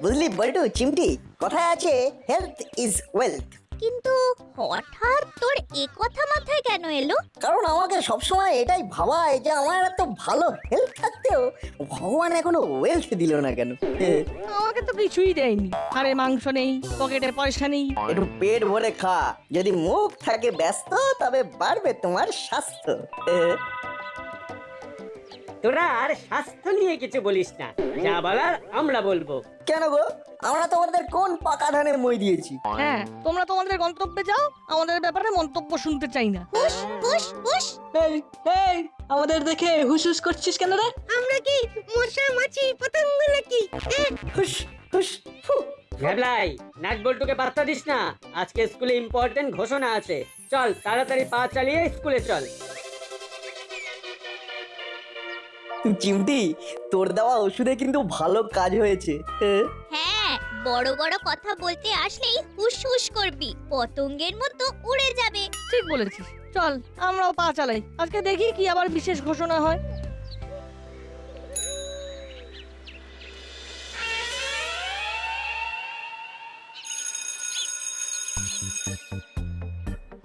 বুঝলি বল্টু চিমটি, কথায় আছে হেলথ ইজ ওয়েলথ। কিন্তু হঠাৎ তোর এ কথা মাথায় কেন এলো? কারণ আমাকে সবসময় এটাই ভাবায় যে আমার এত ভালো হেলথ থাকতেও ভগবান এখনো ওয়েলথ দিল না কেন। আমাকে তো কিছুই দেয়নি, আরে মাংস নেই, পকেটে পয়সা নেই। একটু পেট ভরে খা, যদি মুখ থাকে ব্যস্ত তবে বাড়বে তোমার স্বাস্থ্য। তোরা আর স্বাস্থ্য নিয়ে কিছু বলিস না, যা বলার আমরা বলবো। কেন গো, আমরা তোমাদের কোন পাকা ধানে মই দিয়েছি? হ্যাঁ, তোমরা তোমাদের গন্তব্যে যাও, আমাদের ব্যাপারে মন্তব্য শুনতে চাই না। হুশ হুশ হুশ। এই এই আমাদের দেখে হুস করছিস কেন রে? আমরা কি মশা মাছি পতঙ্গ নাকি? হুস হুস ফু। ভ্যাবলাই, নাট বল্টুকে পাত্তা দিস না, আজকে স্কুলে ইম্পর্টেন্ট ঘোষণা আছে। চল তাড়াতাড়ি পা চালিয়ে স্কুলে চল। চিমটি, তোর দেওয়া ওষুধে কিন্তু ভালো কাজ হয়েছে। হ্যাঁ, বড় বড় কথা বলতে আসলেই হুশ হুশ করবি, পতঙ্গের মতো উড়ে যাবে। ঠিক বলেছিস, চল আমরাও পা চালাই, আজকে দেখি কি আবার বিশেষ ঘোষণা হয়।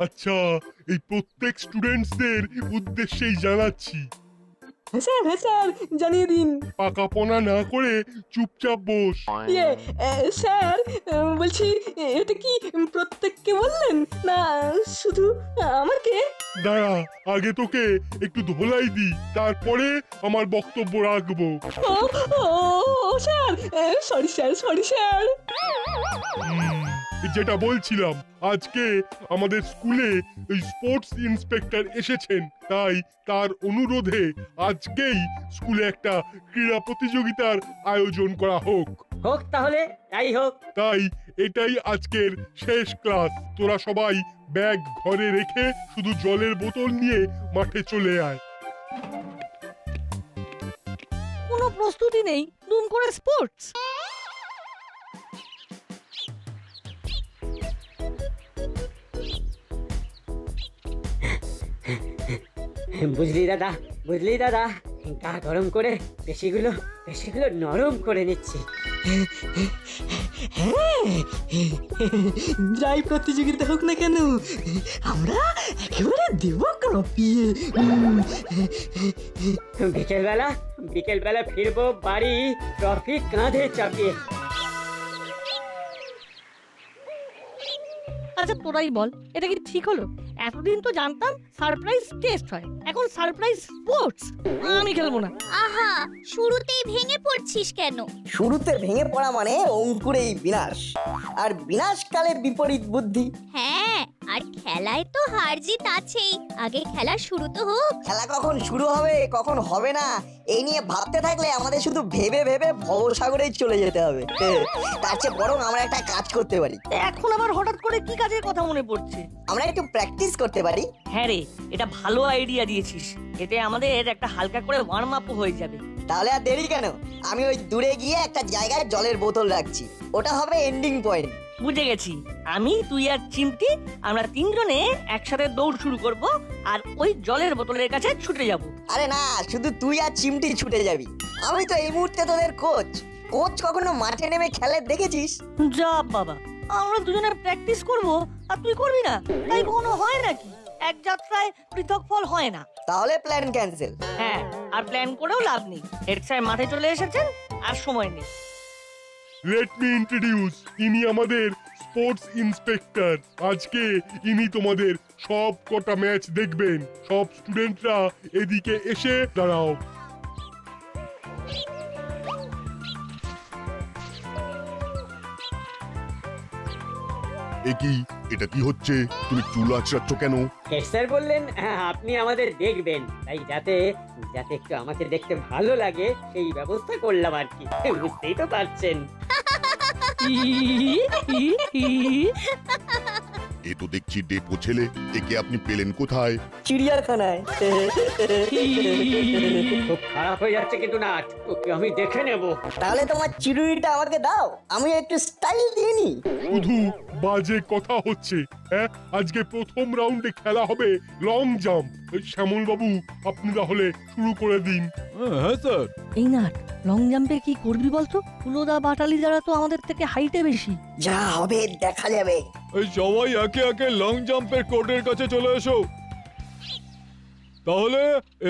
আচ্ছা, এই প্রত্যেক স্টুডেন্টসদের উদ্দেশ্যেই জানাচ্ছি, হ্যাঁ স্যার জানিয়ে দিন। পাকাপোনা না করে চুপচাপ বস। ইয়ে স্যার, বলছি এটা কি প্রত্যেককে বললেন না শুধু আমাকে? দাঁড়া, আগে তোকে একটু ধোলাই দি, তারপরে আমার বক্তব্য রাখবো। ও ও sir, sorry sir, sorry sir. যেটা বলছিলাম, আজকে আমাদের স্কুলে ওই স্পোর্টস ইন্সপেক্টর এসেছেন, তাই তার অনুরোধে আজকেই স্কুলে একটা ক্রীড়া প্রতিযোগিতার আয়োজন করা হোক। হোক তাহলে, তাই হোক। তাই এটাই আজকের শেষ ক্লাস। তোরা সবাই ব্যাগ ঘরে রেখে শুধু জলের বোতল নিয়ে মাঠে চলে আয়। কোনো প্রস্তুতি নেই, দুম করে স্পোর্টস। বুঝলি দাদা, বুঝলি দাদা, গা গরম করে পেশিগুলো নরম করে নিচ্ছি। যাই প্রতিযোগিতা হোক না কেন, আমরা একেবারে দেব কাঁপিয়ে। বিকেলবেলা ফিরবো বাড়ি ট্রফি কাঁধে চাপিয়ে। আচ্ছা তোরাই বল, এটা কি ঠিক হলো? এতদিন তো জানতাম সারপ্রাইজ টেস্ট হয়, এখন সারপ্রাইজ স্পোর্টস। আমি খেলবো না। আহা, শুরুতেই ভেঙে পড়ছিস কেন? শুরুতে ভেঙে পড়া মানে অঙ্কুরেই বিনাশ, আর বিনাশকালে বিপরীত বুদ্ধি। হ্যাঁ, আর খেলায় তো হার জিত আছেই, আগে খেলা শুরু তো হোক। খেলা কখন শুরু হবে কখন হবে না এই নিয়ে ভাবতে থাকলে আমাদের শুধু ভেবে ভেবে ভবসাগরেই চলে যেতে হবে। তার চেয়ে বরং আমরা একটা কাজ করতে পারি। এখন আবার হঠাৎ করে কি কাজের কথা মনে পড়ছে? আমরা একটু প্র্যাকটিস করতে পারি। হ্যাঁ রে, এটা ভালো আইডিয়া দিয়েছিস, এতে আমাদের একটা হালকা করে ওয়ার্ম আপ হয়ে যাবে। তাহলে আর দেরি কেন, আমি ওই দূরে গিয়ে একটা জায়গায় জলের বোতল রাখছি, ওটা হবে এন্ডিং পয়েন্ট। বুঝে গেছি, আমি, তুই আর চিমটি, আমরা তিনজনে একসাথে দৌড় শুরু করব আর ওই জলের বোতলের কাছে ছুটে যাব। আরে না, শুধু তুই আর চিমটি ছুটে যাবি, আমি তো এই মুহূর্তে তোদের কোচ। কোচ কখনো মাঠে নেমে খেলে দেখেছিস? যা বাবা, আমরা দুজনে প্র্যাকটিস করব আর তুই করবি না, তাই কখনো হয় নাকি? এক যাত্রায় পৃথক ফল হয় না। তাহলে প্ল্যান ক্যান্সেল। হ্যাঁ, আর প্ল্যান করেও লাভ নেই, হেড স্যার মাঠে চলে এসেছেন, আর সময় নেই। লেট মি ইন্ট্রোডিউস, ইনি আমাদের স্পোর্টস ইন্সপেক্টর। আজকে ইনি তোমাদের সব কটা ম্যাচ দেখবেন। সব স্টুডেন্টরা এদিকে এসে দাঁড়াও। এটা কি হচ্ছে? তুমি চুল আঁচড়াচ্ছ কেন? হেড স্যার বললেন আপনি আমাদের দেখবেন, তাই যাতে একটু আমাকে দেখতে ভালো লাগে সেই ব্যবস্থা করলাম আর কি, বুঝতেই তো পারছেন। এ তো দেখছি ডেপো ছেলে, একে আপনি পেলেন কোথায়? চিড়িয়াখানায়। খুব খারাপ হয়ে যাচ্ছে কিন্তু নাট, ওকে আমি দেখে নেব। তাহলে তোমার চিরুনিটা আমাকে দাও, আমি একটু স্টাইল দিয়ে নি। শুধু বাজে কথা হচ্ছে। হ্যাঁ, আজকে প্রথম রাউন্ডে খেলা হবে লং জাম্প। শ্যামল বাবু, আপনি তাহলে শুরু করে দিন। হ্যাঁ স্যার। এই নাট, লং জাম্পে কি করবি বলতো? ফুলোদা বাটালি যারা তো আমাদের থেকে হাইটে বেশি। যা হবে দেখা যাবে। এই সবাই একে একে লং জাম্পের কোর্টের কাছে চলে এসো। তাহলে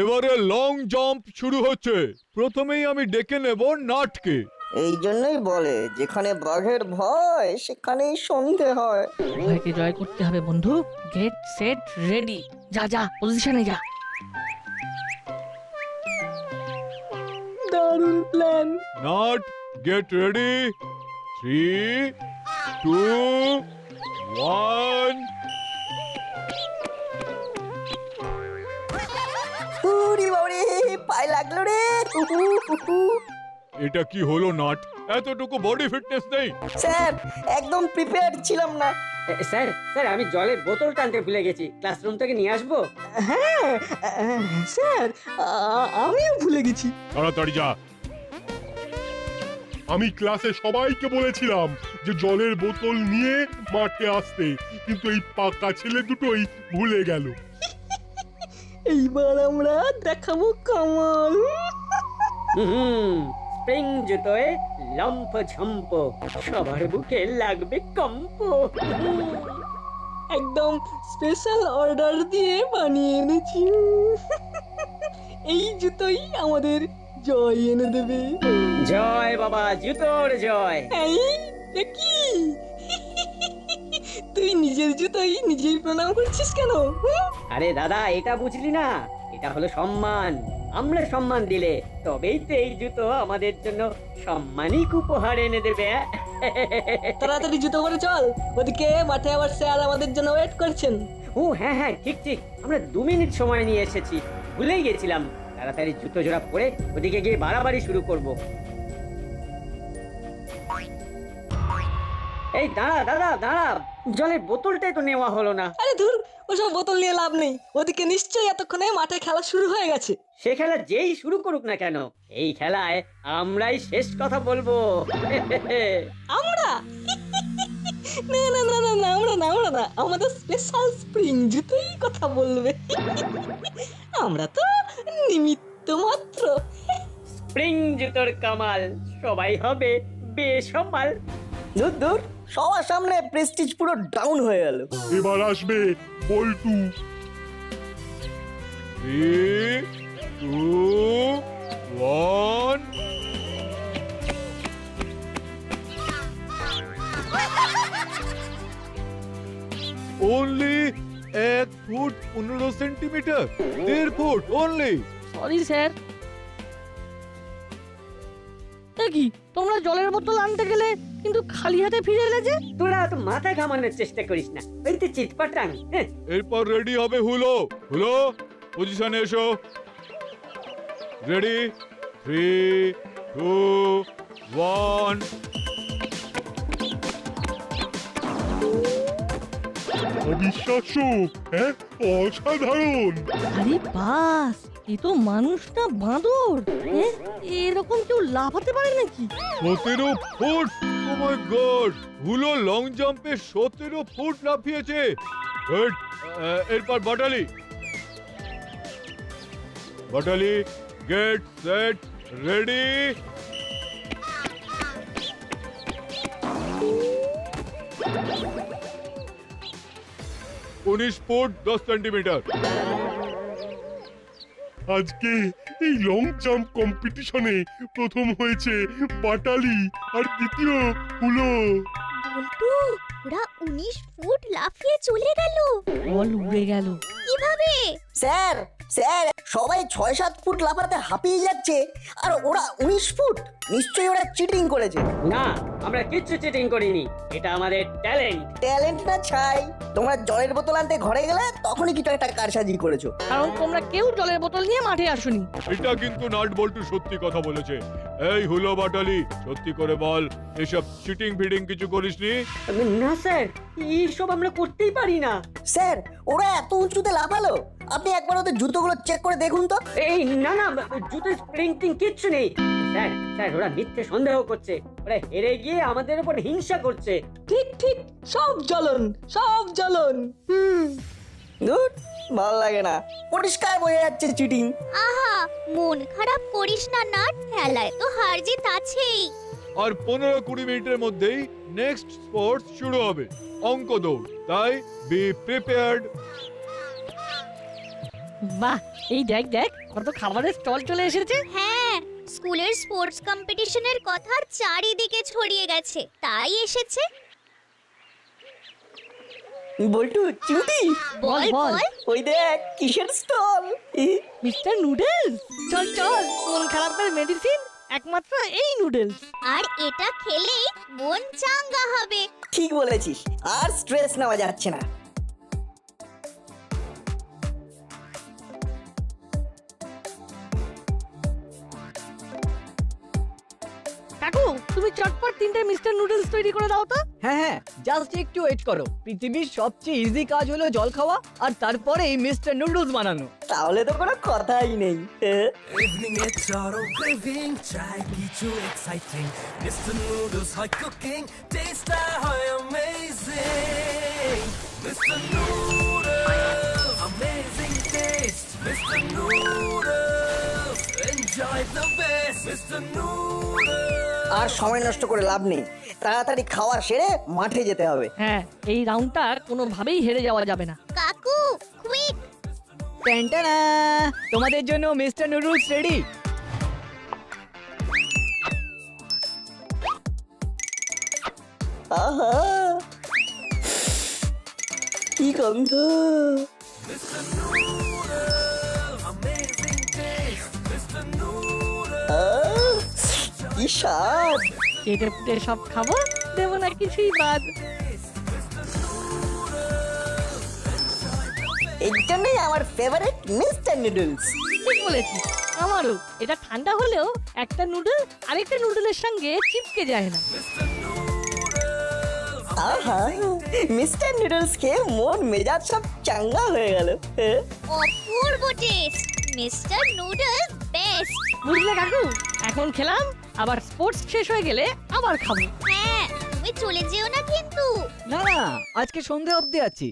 এবারে লং জাম্প শুরু হচ্ছে। প্রথমেই আমি ডেকে নেব নাটকে। এই জন্যই বলে যেখানে বাঘের ভয় সেখানেই সন্ধে হয়। ভয়কে জয় করতে হবে বন্ধু। Gate set ready. যা যা পজিশনে যা। দারুণ প্ল্যান। Nut, get ready. 3, 2, 1। উরি বাবারে, পায়ে লাগলো রে। এটা কি হলো নাট? এতটুকু বডি ফিটনেস নেই? স্যার, একদম প্রিপেয়ার্ড ছিলাম না। স্যার স্যার, আমি জলের বোতল টানতে ভুলে গেছি, ক্লাসরুম থেকে নিয়ে আসবো? হ্যাঁ স্যার, আমিও ভুলে গেছি। তাড়াতাড়ি যা। আমি ক্লাসে সবাইকে বলেছিলাম যে জলের বোতল নিয়ে মাঠে আসতে, কিন্তু এই পাকা ছেলে দুটোই ভুলে গেল। এইবার আমরা দেখাবো কামাল। স্প্রিং জুতোয় লম্ফ ঝম্প, সবার বুকে লাগবে কম্প। একদম স্পেশাল অর্ডার দিয়ে বানিয়ে এনেছি। এই জুতোই আমাদের জয় এনে দেবে। জয় বাবা, জুতোর জয়। এই দেখি, তুই নিজের জুতোই নিজেই প্রণাম করছিস কেন? আরে দাদা, এটা বুঝলি না? এটা হলো সম্মান। আমরা সম্মান দিলে তবেই তো এই জুতো আমাদের জন্য সম্মানিক উপহার এনে দেবে। তাড়াতাড়ি জুতো পরে চল, ওদিকে মাঠে আবার স্যার আমাদের জন্য ওয়েট করছেন। ও হ্যাঁ হ্যাঁ, ঠিক ঠিক, আমরা 2 মিনিট সময় নিয়ে এসেছি, ভুলেই গেছিলাম। তাড়াতাড়ি জুতো জোড়া পরে ওদিকে গিয়ে বাড়াবাড়ি শুরু করব। এই দাঁড়া দাদা, দাঁড়া, জলের বোতলটাই তো নেওয়া হলো না। আরে ধুর, ওসব বোতল নিয়ে লাভ নেই। ওদিকে নিশ্চয়ই এতক্ষণে মাঠে খেলা শুরু হয়ে গেছে। সে খেলা যেই শুরু করুক না কেন, এই খেলায় আমরাই শেষ কথা বলবো। আমরা? না না না না না, আমরা না, আমরা না, আমাদের স্পেশাল স্প্রিং জুতোই কথা বলবে। আমরা তো নিমিত্ত মাত্র। স্প্রিং জুতোর কামাল, সবাই হবে বেসামাল। দূর দূর, সবার সামনে প্রেস্টিজ পুরো ডাউন হয়ে গেল। এবার আসবে বল্টু। 3, 2, 1। Only 1 foot 15 centimetre, 1.5 foot only। Sorry sir. কি তোমরা জলের বোতল আনতে গেলে কিন্তু খালি হাতে ফিরে এলে যে? তোরা তো মাথা ঘামানোর চেষ্টা করিস না, ওই তো চিৎপাটাং। এরপর রেডি হবে হুলো। হুলো, পজিশনে এসো। রেডি, 3, 2, 1। অবিশ্বাস্য, হ্যাঁ, অসাধারণ। আরে বাস, এ তো মানুষ না বাঁদর। এরকম কেউ লাফাতে পারে নাকি? 17 foot! Oh my God! Hulo long জাম্পে 17 ফুট লাফিয়েছে। গুড। এরপর Batali. Batali, get set ready. উনিশ ফুট 10 সেন্টিমিটার। আজকে এই লং জাম্প কম্পিটিশনে প্রথম হয়েছে বাটালি আর দ্বিতীয় হুলো। বল্টু, ওরা 19 ফুট লাফিয়ে চলে গেল। বল উড়ে গেল। কিভাবে? স্যার, স্যার সবাই 6-7 ফুট লাফাতে হাঁপিয়ে যাচ্ছে আর ওরা 19 ফুট, নিশ্চয়ই ওরা চিটিং করেছে। না, আমরা কিচ্ছু চিটিং করিনি, এটা আমাদের ট্যালেন্ট। ট্যালেন্ট না ছাই, তোমরা জলের বোতল আনতে ঘরে গেলে তখনই কিছু একটা কারসাজি করেছো। কারণ তোমরা কেউ জলের বোতল নিয়ে মাঠে আসোনি। এটা কিন্তু নাট বল্টু সত্যি কথা বলেছে। এই হুলো বাটালি, সত্যি করে বল, এসব চিটিং ফিটিং কিছু করিসনি? না স্যার, এইসব আমরা করতেই পারি না। স্যার ওরা এত উঁচুতে লাফালো, আপনি একবার ওদের জুতোগুলো চেক করে দেখুন তো। এই না না, জুতো স্প্রিং টিং কিচ্ছু নেই। স্যার স্যার, ওরা মিথ্যে সন্দেহ করছে, ওরা হেরে গিয়ে আমাদের উপর হিংসা করছে। ঠিক ঠিক, সব জ্বলন, সব জ্বলন। ধুর, ভালো লাগে না, পরিষ্কার বোঝা যাচ্ছে চিটিং। আহা, মন খারাপ করিস না নাট, খেলায় তো হার জিত আছেই। আর 15-20 মিনিটের মধ্যেই নেক্সট স্পোর্টস শুরু হবে, অঙ্ক দৌড়। তাই বি প্রিপেয়ার্ড। বাহ, এই দেখ দেখ কত খাবারের স্টল চলে এসেছে। হ্যাঁ, স্কুলের স্পোর্টস কম্পিটিশনের কথা চারিদিকে ছড়িয়ে গেছে, তাই এসেছে। বল্টু, চিমটি, বল বল। বল। ওই দেখ কিসের স্টল। মিস্টার নুডলস, চল চল, মন খারাপের মেডিসিন একমাত্র এই নুডলস। আর এটা খেলেই মন চাঙ্গা হবে। ঠিক বলেছিস, আর স্ট্রেস নেওয়া যাচ্ছে না। কাকু, তুমি চটপট 3টে মিস্টার নুডলস তৈরি করে দাও তো। হ্যাঁ হ্যাঁ, জাস্ট একটু ওয়েট করো। পৃথিবীর সবচেয়ে ইজি কাজ হলো জল খাওয়া, আর তারপরেই মিস্টার নুডলস বানানো। তাহলে তো কোনো কথাই নেই। Evening it's auto craving, try কিছু exciting. Mr. Noodles hot cooking, taste high amazing. Mr. Noodles, amazing taste. Mr. Noodles, enjoy the best. Mr. Noodles. আর সময় নষ্ট করে লাভ নেই, তাড়াতাড়ি খাওয়া সেরে মাঠে যেতে হবে। হ্যাঁ, এই রাউন্ডটা কোনোভাবেই হেরে যাওয়া যাবে না। কাকু, কুইক। টানটানা, তোমাদের জন্য মিস্টার নুডলস রেডি। আহা, কি গন্ধ! আহ, কি স্বাদ! কেটে ফুটে সব খাবো, দেবো না কিছুই বাদ। এর জন্যই আমার ফেভারিট মিস্টার নুডলস। ঠিক বলেছিস, আমারও। এটা ঠান্ডা হলেও একটা নুডল আরেকটা নুডলের সঙ্গে চিপকে যায় না। আহা, মিস্টার নুডলস খেয়ে মন মেজাজ সব চাঙ্গা হয়ে গেল। অপূর্ব টেস্ট, মিস্টার নুডলস বেস্ট। বুঝলে কাকু, এখন খেলাম, আবার স্পোর্টস শেষ হয়ে গেলে আবার খাবো। হ্যাঁ, তুমি চলে যেও না কিন্তু। না না, আজকে সন্ধে অবধি আছি।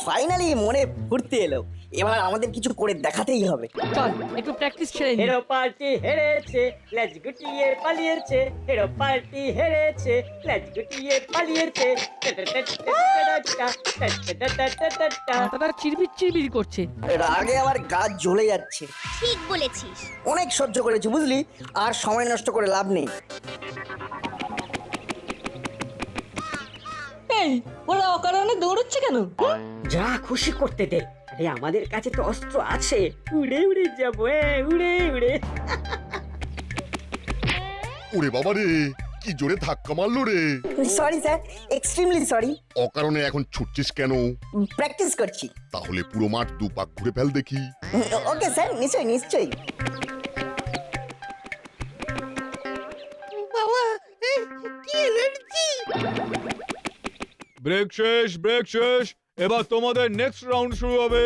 ফাইনালি মনে ফুর্তি এলো, এবার আমাদের কিছু করে দেখাতেই হবে। চল একটু প্র্যাকটিস ছেড়ে নি। হেরো পার্টি হেরেছে, লেজ গুটিয়ে পালিয়েছে। হেরো পার্টি হেরেছে, লেজ গুটিয়ে পালিয়েছে। মাথাটা চিরবির চিরবির করছে। রাগে আমার গা জ্বলে যাচ্ছে। ঠিক বলেছিস। অনেক সহ্য করেছি বুঝলি, আর সময় নষ্ট করে লাভ নেই। এই, ওরা অকারণে দৌড়চ্ছে কেন? যা খুশি করতে দে, আরে আমাদের কাছে তো অস্ত্র আছে, উড়ে উড়ে যাবো, উড়ে উড়ে। ওরে বাবা রে, কি জোরে ধাক্কা মারলো রে। Sorry sir, extremely sorry. অকারণে এখন ছুটছিস কেন? প্র্যাকটিস করছি। তাহলে পুরো মাঠ 2 পাক ঘুরে ফেল দেখি। ওকে স্যার, নিশ্চয়ই নিশ্চয়ই। বাবা, কি এনার্জি! ব্রেক শেষ, ব্রেক শেষ। এবার তোমাদের নেক্সট রাউন্ড শুরু হবে।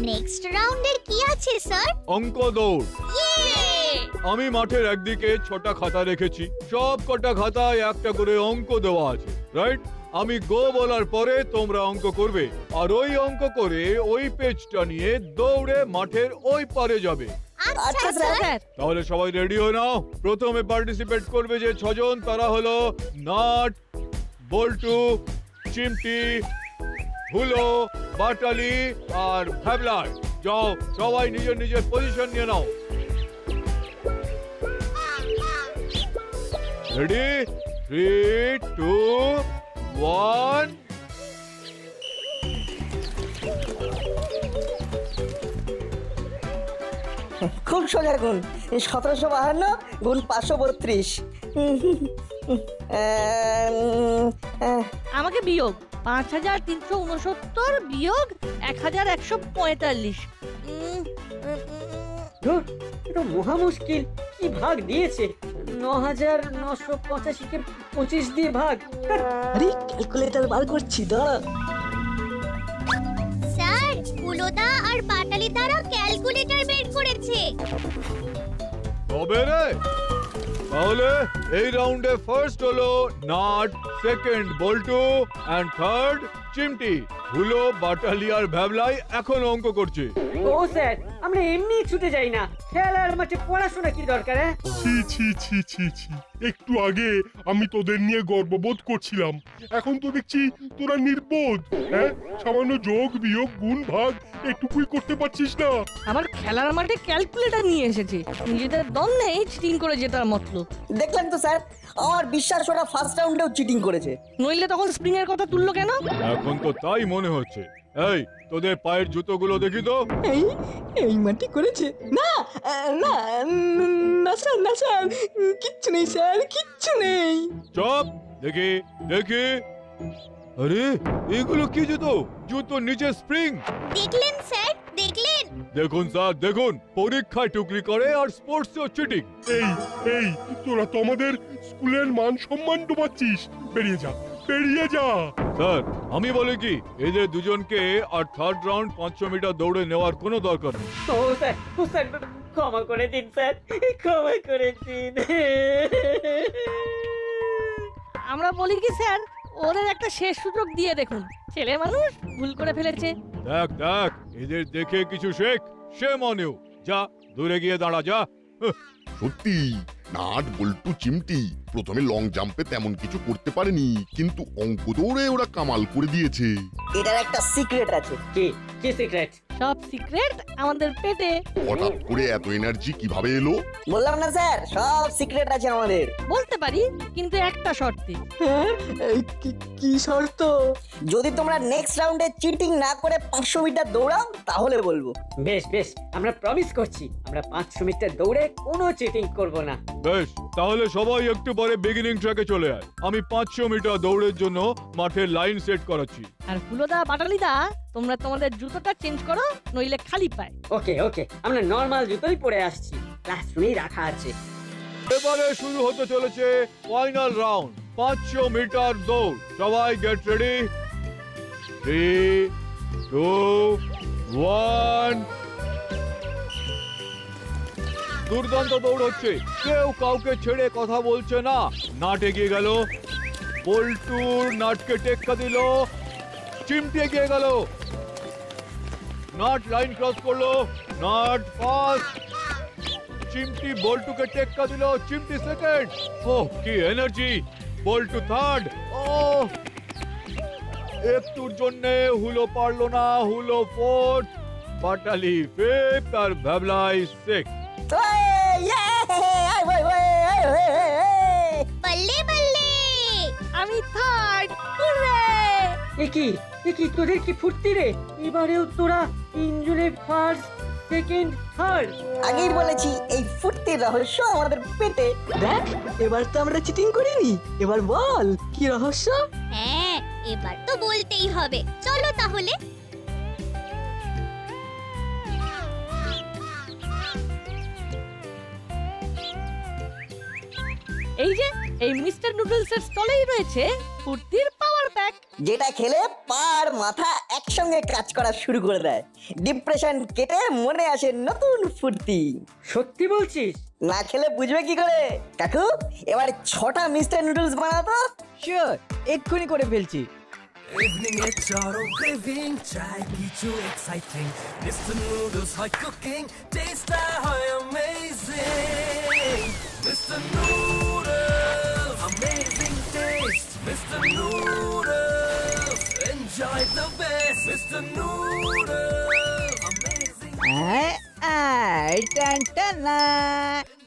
নেক্সট রাউন্ডের কি আছে স্যার? অঙ্ক দৌড়। ইয়ে! আমি মাঠের একদিকে 6টা খাতা রেখেছি, সব কটা খাতায় একটা করে অঙ্ক দেওয়া আছে, রাইট? আমি গো বলার পরে তোমরা অঙ্ক করবে, আর ওই অঙ্ক করে ওই পেজটা নিয়ে দৌড়ে মাঠের ওই পারে যাবে। আচ্ছা স্যার। তাহলে সবাই রেডি হয়ে নাও। প্রথমে পার্টিসিপেট করবে যে 6 জন, তারা হলো নাট, বল্টু, চিমটি, হুলো, বাটালি আর ভ্যাবলার। যাও, সবাই নিজের নিজের পজিশন নিয়ে নাও। রেডি 3 2 1 খুব সোজা গুণ 1752 গুণ 532। আমাকে বিয়োগ 5369 বিয়োগ 1145। ধুর, এটা মহা মুশকিল। কি ভাগ দিয়েছে? 9985 কে 25 দিয়ে ভাগ। আরে ক্যালকুলেটর বার করছি দাঁড়া। স্যার কুলোদা আর পাটালি দ্বারা ক্যালকুলেটর বের করেছে। তবে রে, তাহলে এই রাউন্ডে ফার্স্ট হলো নাট, সেকেন্ড বল্টু এন্ড থার্ড চিমটি। হুলো, বাটালি আর ভ্যাবলাই এখন অঙ্ক করছে। ও স্যার, আমরা এমনি ছুটে যাই না, খেলার মাঠে পড়াশোনা কি দরকার? ছি ছি ছি ছি ছি, একটু আগে আমি তোদের নিয়ে গর্ববোধ করছিলাম, এখন তো দেখছি তোরা নির্বোধ। হ্যাঁ, সামান্য যোগ বিয়োগ গুণ ভাগ একটুকুই করতে পারছিস না। আমার খেলার মাঠে ক্যালকুলেটর নিয়ে এসেছে, নিজেদের দম নেই চিটিং করে জেতার মতলব। দেখলেন তো স্যার, আমার বিশ্বাস ওরা ফার্স্ট রাউন্ডেও চিটিং করেছে। নইলে তখন স্প্রিং এর কথা তুললো কেন? এখন তো তাই মনে হচ্ছে। এই, তোদের পায়ের জুতোগুলো দেখি তো। এই মাটি করেছে না। না না স্যার, না স্যার, কিচ্ছু নেই স্যার, কিচ্ছু নেই। চপ, দেখি দেখি। আরে, এগুলো কি জুতো? জুতো নিচে স্প্রিং। দেখলেন স্যার, দেখলেন? দেখুন স্যার, দেখুন, পরীক্ষায় টুকলি করে আর স্পোর্টসেও চিটিং। এই এই, তোরা তো আমাদের স্কুলের মান সম্মান ডুবাচ্ছিস। বেরিয়ে যা, বেরিয়ে যা। স্যার, আমি বলি কি, এদের দুজনকে আর থার্ড রাউন্ড 500 মিটার দৌড়ে নেওয়ার কোনো দরকার নেই। ও স্যার, ক্ষমা করে দিন স্যার, ক্ষমা করে দিন। আমরা বলি কি স্যার, ওদের একটা শেষ সুযোগ দিয়ে দেখুন, ছেলে মানুষ ভুল করে ফেলেছে। দেখ দেখ, এদের দেখে কিছু শেখ। সে মনেও যা, দূরে গিয়ে দাঁড়া যা। সত্যি নাট বল্টু চিমটি প্রথমে লং জাম্পে তেমন কিছু করতে পারেনি, কিন্তু অঙ্ক দৌড়ে ওরা কামাল করে দিয়েছে। এটার একটা সিক্রেট আছে। কি কি সিক্রেট? সব সিক্রেট আমাদের পেটে। হঠাৎ করে এত এনার্জি কিভাবে এলো? বললাম না স্যার, সব সিক্রেট আছে আমাদের। বলতে পারি, কিন্তু একটা শর্তে। হ্যাঁ, কি শর্ত? যদি তোমরা নেক্সট রাউন্ডে চিটিং না করে 500 মিটার দৌড়াও তাহলে বলবো। বেশ বেশ, আমরা প্রমিস করছি, আমরা 500 মিটার দৌড়ে কোনো চিটিং করব না। বেশ, তাহলে সবাই একটু পরে বিগিনিং ট্র্যাকে চলে আয়। আমি 500 মিটার দৌড়ের জন্য মাঠের লাইন সেট করাচ্ছি। আর ফুলোদা, বাটালিদা, তোমরা তোমাদের জুতোটা চেঞ্জ করো, নইলে খালি পায়। ওকে ওকে, আমরা নরমাল জুতোই পরে আসছি, ক্লাসরুমেই রাখা আছে। এবারে শুরু হতে চলেছে ফাইনাল রাউন্ড, 500 মিটার দৌড়। সবাই গেট রেডি। 3 2 1। দুর্দান্ত দৌড় হচ্ছে, কেউ কাউকে ছেড়ে কথা বলছে না। নাট এগিয়ে গেল, বল্টুর নাটকে টেক্কা দিল, চিমটি এগিয়ে গেল, নাট লাইন ক্রস করলো, নাট ফার্স্ট, চিমটি বল্টুকে টেক্কা দিল, চিমটি সেকেন্ড। ওহ, কি এনার্জি! বল্টু থার্ড। ও, একটুর জন্য হুলো পারলো না, হুলো ফোর্থ, বাটালি ফিফথ আর ভ্যাবলাই সিক্স। বল্লে বল্লে, আমি থার্ড। হুররে! একি তোদের কি ফুর্তি রে! এবারেও তোরা তিনজনে ফার্স্ট, সেকেন্ড, থার্ড। আগেই বলেছি এই ফুর্তির রহস্য আমাদের পেটে। দেখ, এবার তো আমরা চিটিং করিনি। এবার বল কি রহস্য? হ্যাঁ, এবার তো বলতেই হবে। চলো তাহলে। এই যে এই মিস্টার নুডলসের স্টলেই রয়েছে ফুর্তির পাওয়ার প্যাক, যেটা খেলে পার মাথা একসঙ্গে কাজ করা শুরু করে দেয়। ডিপ্রেশন কেটে মনে আসে নতুন ফুর্তি। সত্যি বলছিস? না খেলে বুঝবে কি করে? কাকু, এবার 6টা মিস্টার নুডলস বানাতো। শিওর, এক্ষুনি করে ফেলছি। Evening এ চড়ো ক্রেভিং, চাই কিছু এক্সাইটিং, Mr. Noodles হয় কুকিং, টেস্টটা হয় amazing. Mr. Noodles, amazing taste, Mr. Noodles, enjoy the best, Mr. Noodles, amazing. টান টানা,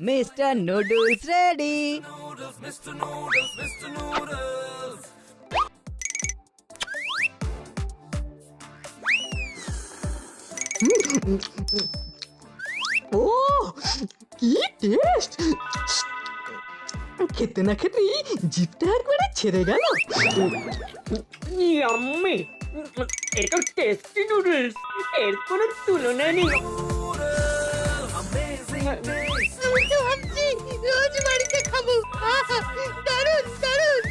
mister noodles ready. Noodles, Mr. Noodles, Mr. Noodles. ও কি টেস্ট! খেতে না খেতেই জিভটা একবারে ছেড়ে গেল। ইয়াম্মি এটা টেস্টি নুডলস, এর কোনো তুলনা নেই। Amazing taste. আমি তো ভাবছি রোজ বাড়িতে খাবো। দারুণ দারুণ।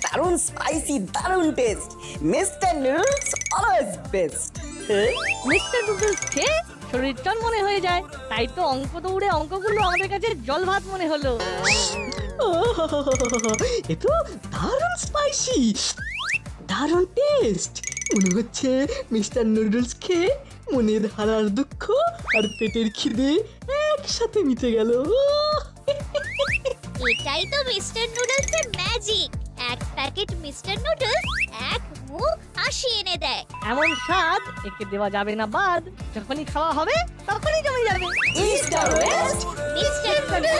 দারুণ স্পাইসি, দারুণ test. Mister noodles always best. Mister noodles খেয়ে শরীর মনে হয়ে যায়, তাই তো অঙ্ক দৌড়ে অঙ্কগুলো আমাদের কাছে জল ভাত মনে হলো। এ তো দারুণ স্পাইসি, দারুণ টেস্ট। মনে হচ্ছে মিস্টার নুডলস খেয়ে মনের হারার দুঃখ আর পেটের খিদে একসাথে মিটে গেল। এটাই তো মিস্টার নুডলসের ম্যাজিক। এক প্যাকেট মিস্টার নুডলস এক মুখ হাসি এনে দেয়। এমন স্বাদ একে দেওয়া যাবে না বাদ, যখনই খাওয়া হবে তখনই জমে যাবে। ইস্ট আর ওয়েস্ট মিস্টার নুডলস